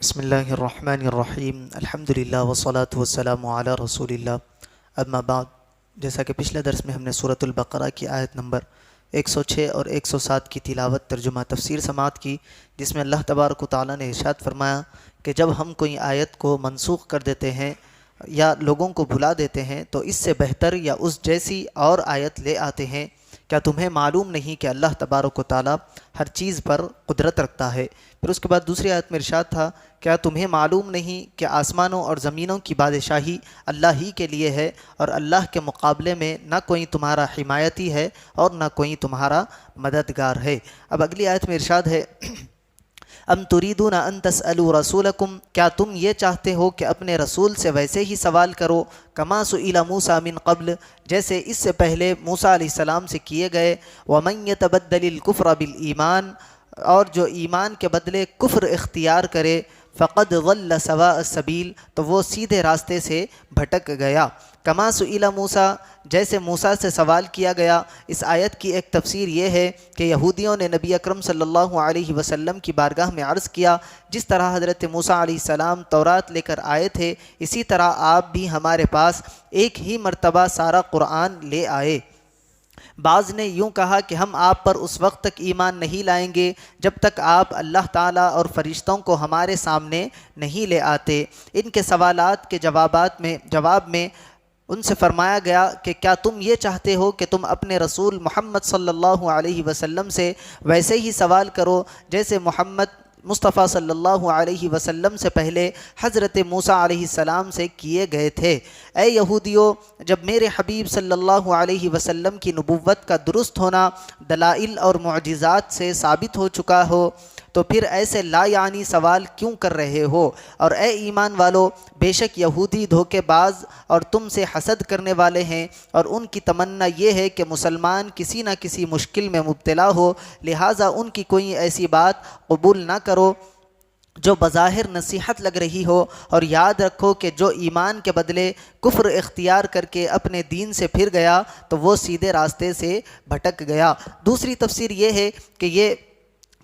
بسم اللہ الرحمن الرحیم الحمدللہ والصلاة والسلام علی رسول اللہ اما بعد۔ جیسا کہ پچھلے درس میں ہم نے سورۃ البقرہ کی آیت نمبر 106 اور 107 کی تلاوت ترجمہ تفسیر سماعت کی، جس میں اللہ تبارک و تعالیٰ نے ارشاد فرمایا کہ جب ہم کوئی آیت کو منسوخ کر دیتے ہیں یا لوگوں کو بھلا دیتے ہیں تو اس سے بہتر یا اس جیسی اور آیت لے آتے ہیں۔ کیا تمہیں معلوم نہیں کہ اللہ تبارک و تعالیٰ ہر چیز پر قدرت رکھتا ہے؟ پھر اس کے بعد دوسری آیت میں ارشاد تھا، کیا تمہیں معلوم نہیں کہ آسمانوں اور زمینوں کی بادشاہی اللہ ہی کے لیے ہے اور اللہ کے مقابلے میں نہ کوئی تمہارا حمایتی ہے اور نہ کوئی تمہارا مددگار ہے۔ اب اگلی آیت میں ارشاد ہے، ام تریدون ان تسألوا رسولکم، کیا تم یہ چاہتے ہو کہ اپنے رسول سے ویسے ہی سوال کرو، کما سئل موسیٰ من قبل، جیسے اس سے پہلے موسیٰ علیہ السلام سے کیے گئے، ومن یتبدل الکفر بالایمان، اور جو ایمان کے بدلے کفر اختیار کرے، فقد ضل سواء السبیل، تو وہ سیدھے راستے سے بھٹک گیا۔ کما سئل موسیٰ، جیسے موسیٰ سے سوال کیا گیا۔ اس آیت کی ایک تفسیر یہ ہے کہ یہودیوں نے نبی اکرم صلی اللہ علیہ وسلم کی بارگاہ میں عرض کیا، جس طرح حضرت موسیٰ علیہ السلام تورات لے کر آئے تھے، اسی طرح آپ بھی ہمارے پاس ایک ہی مرتبہ سارا قرآن لے آئے۔ بعض نے یوں کہا کہ ہم آپ پر اس وقت تک ایمان نہیں لائیں گے جب تک آپ اللہ تعالیٰ اور فرشتوں کو ہمارے سامنے نہیں لے آتے۔ ان کے سوالات کے جواب میں ان سے فرمایا گیا کہ کیا تم یہ چاہتے ہو کہ تم اپنے رسول محمد صلی اللہ علیہ وسلم سے ویسے ہی سوال کرو جیسے محمد مصطفیٰ صلی اللہ علیہ وسلم سے پہلے حضرت موسیٰ علیہ السلام سے کیے گئے تھے؟ اے یہودیو، جب میرے حبیب صلی اللہ علیہ وسلم کی نبوت کا درست ہونا دلائل اور معجزات سے ثابت ہو چکا ہو تو پھر ایسے لا یعنی سوال کیوں کر رہے ہو؟ اور اے ایمان والو، بے شک یہودی دھوکے باز اور تم سے حسد کرنے والے ہیں، اور ان کی تمنا یہ ہے کہ مسلمان کسی نہ کسی مشکل میں مبتلا ہو، لہٰذا ان کی کوئی ایسی بات قبول نہ کرو جو بظاہر نصیحت لگ رہی ہو، اور یاد رکھو کہ جو ایمان کے بدلے کفر اختیار کر کے اپنے دین سے پھر گیا تو وہ سیدھے راستے سے بھٹک گیا۔ دوسری تفسیر یہ ہے کہ یہ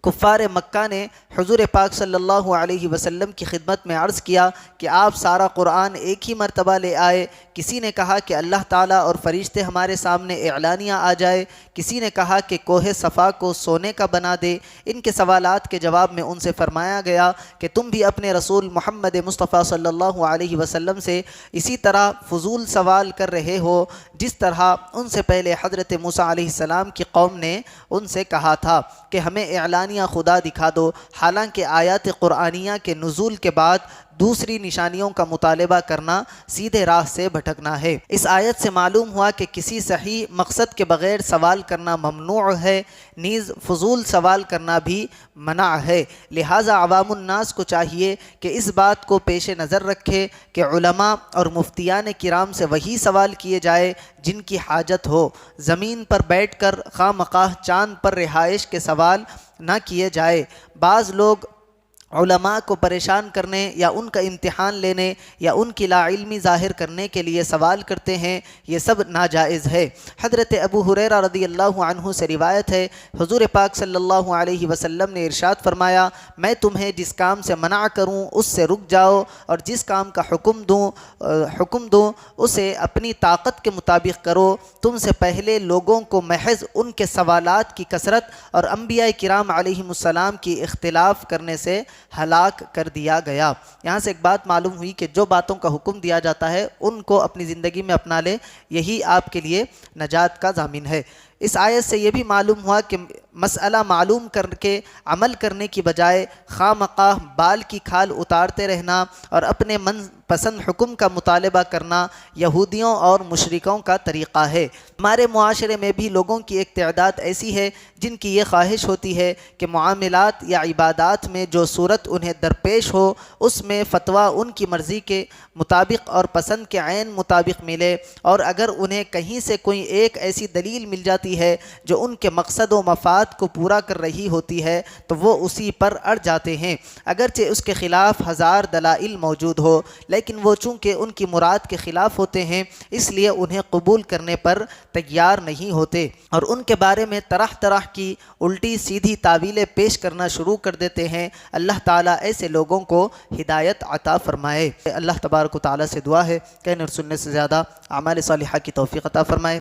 کفار مکہ نے حضور پاک صلی اللہ علیہ وسلم کی خدمت میں عرض کیا کہ آپ سارا قرآن ایک ہی مرتبہ لے آئے۔ کسی نے کہا کہ اللہ تعالیٰ اور فرشتے ہمارے سامنے اعلانیہ آ جائے، کسی نے کہا کہ کوہ صفا کو سونے کا بنا دے۔ ان کے سوالات کے جواب میں ان سے فرمایا گیا کہ تم بھی اپنے رسول محمد مصطفیٰ صلی اللہ علیہ وسلم سے اسی طرح فضول سوال کر رہے ہو جس طرح ان سے پہلے حضرت موسیٰ علیہ السلام کی قوم نے ان سے کہا تھا کہ ہمیں اعلانیہ خدا دکھا دو، حالانکہ آیات قرآنیہ کے نزول کے بعد دوسری نشانیوں کا مطالبہ کرنا سیدھے راہ سے بھٹکنا ہے۔ اس آیت سے معلوم ہوا کہ کسی صحیح مقصد کے بغیر سوال کرنا ممنوع ہے، نیز فضول سوال کرنا بھی منع ہے۔ لہٰذا عوام الناس کو چاہیے کہ اس بات کو پیش نظر رکھے کہ علماء اور مفتیان کرام سے وہی سوال کیے جائے جن کی حاجت ہو۔ زمین پر بیٹھ کر خواہ مخواہ چاند پر رہائش کے سوال نہ کیے جائے۔ بعض لوگ علماء کو پریشان کرنے یا ان کا امتحان لینے یا ان کی لا علمی ظاہر کرنے کے لیے سوال کرتے ہیں، یہ سب ناجائز ہے۔ حضرت ابو ہریرہ رضی اللہ عنہ سے روایت ہے، حضور پاک صلی اللہ علیہ وسلم نے ارشاد فرمایا، میں تمہیں جس کام سے منع کروں اس سے رک جاؤ، اور جس کام کا حکم دوں اسے اپنی طاقت کے مطابق کرو۔ تم سے پہلے لوگوں کو محض ان کے سوالات کی کثرت اور انبیاء کرام علیہم السلام کی اختلاف کرنے سے ہلاک کر دیا گیا۔ یہاں سے ایک بات معلوم ہوئی کہ جو باتوں کا حکم دیا جاتا ہے ان کو اپنی زندگی میں اپنا لے، یہی آپ کے لیے نجات کا ضامن ہے۔ اس آیت سے یہ بھی معلوم ہوا کہ مسئلہ معلوم کر کے عمل کرنے کی بجائے خواہ مخواہ بال کی کھال اتارتے رہنا اور اپنے من پسند حکم کا مطالبہ کرنا یہودیوں اور مشرکوں کا طریقہ ہے۔ ہمارے معاشرے میں بھی لوگوں کی ایک تعداد ایسی ہے جن کی یہ خواہش ہوتی ہے کہ معاملات یا عبادات میں جو صورت انہیں درپیش ہو اس میں فتویٰ ان کی مرضی کے مطابق اور پسند کے عین مطابق ملے، اور اگر انہیں کہیں سے کوئی ایک ایسی دلیل مل جاتی ملتی ہے جو ان کے مقصد و مفاد کو پورا کر رہی ہوتی ہے تو وہ اسی پر اڑ جاتے ہیں، اگرچہ اس کے خلاف ہزار دلائل موجود ہو، لیکن وہ چونکہ ان کی مراد کے خلاف ہوتے ہیں اس لیے انہیں قبول کرنے پر تیار نہیں ہوتے، اور ان کے بارے میں طرح طرح کی الٹی سیدھی تعویلیں پیش کرنا شروع کر دیتے ہیں۔ اللہ تعالیٰ ایسے لوگوں کو ہدایت عطا فرمائے۔ اللہ تبارک و تعالیٰ سے دعا ہے کہ اور سننے سے زیادہ اعمال صالحہ کی توفیق عطا فرمائے۔